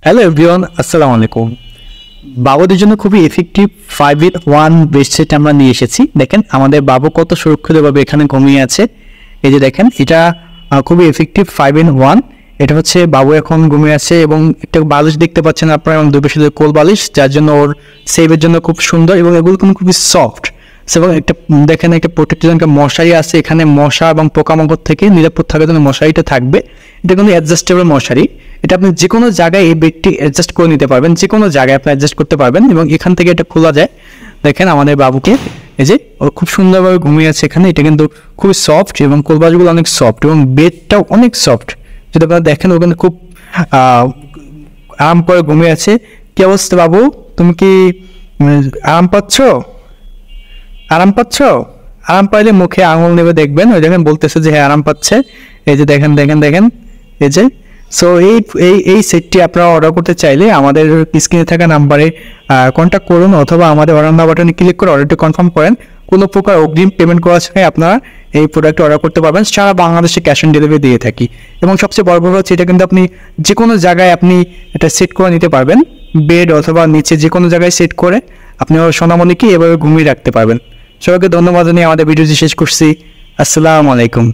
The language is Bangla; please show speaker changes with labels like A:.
A: হ্যালো এভরিওয়ান, আসসালামু আলাইকুম। বাবুদের জন্য খুবই এফেক্টিভ 5-in-1 বেডশিট আমরা নিয়ে এসেছি। দেখেন আমাদের বাবু কত সুরক্ষিতভাবে এখানে ঘুমিয়ে আছে। এই যে দেখেন, এটা খুবই এফেক্টিভ 5-in-1। এটা হচ্ছে বাবু এখন ঘুমিয়ে আছে এবং একটা বালিশ দেখতে পাচ্ছেন আপনারা, এবং দুই পাশে কোল বালিশ, যার জন্য ওর সেভের জন্য খুব সুন্দর এবং এগুলো কিন্তু খুবই সফট। এবং একটা দেখেন, একটা প্রোটেক্টেড একটা মশারি আছে এখানে, মশা এবং পোকামাকড় থেকে নিরাপদ থাকার জন্য মশারিটা থাকবে। এটা কিন্তু অ্যাডজাস্টেবল মশারি। এটা আপনি যে কোনো জায়গায় এই বেডটি অ্যাডজাস্ট করে নিতে পারবেন, যে কোনো জায়গায় আপনি অ্যাডজাস্ট করতে পারবেন এবং এখান থেকে এটা খোলা যায়। দেখেন আমাদের বাবুকে, এই যে ও খুব সুন্দরভাবে ঘুমিয়ে আছে এখানে। এটা কিন্তু খুবই সফট এবং কোলবাসগুলো অনেক সফট এবং বেডটাও অনেক সফট। যদি আপনারা দেখেন, ও কিন্তু খুব আরাম করে ঘুমিয়ে আছে। কি অবস্থা বাবু, তুমি কি আরাম পাচ্ছ? আরাম পাচ্ছ? আরাম পাইলে মুখে আঙুল নেবে, দেখবেন ওই দেখেন বলতেছে যে হ্যাঁ আরাম পাচ্ছে। এই যে দেখেন দেখেন দেখেন, এই যে। সো এই সেটটি আপনারা অর্ডার করতে চাইলে আমাদের স্ক্রিনে থাকা নাম্বারে কন্ট্যাক্ট করুন, অথবা আমাদের অর্ডার নাও বাটনে ক্লিক করে অর্ডারটি কনফার্ম করেন। কোনো প্রকার অগ্রিম পেমেন্ট করা ছাড়াই আপনারা এই প্রোডাক্ট অর্ডার করতে পারবেন। সারা বাংলাদেশে ক্যাশ অন ডেলিভারি দিয়ে থাকি। এবং সবচেয়ে বড় কথা হচ্ছে, এটা কিন্তু আপনি যে কোনো জায়গায় আপনি এটা সেট করে নিতে পারবেন। বেড অথবা নিচে যে কোনো জায়গায় সেট করে আপনি সোনামণিকে এভাবে ঘুমিয়ে রাখতে পারবেন। সবাইকে ধন্যবাদ জানিয়ে আমাদের ভিডিওটি শেষ করছি। আসসালামু আলাইকুম।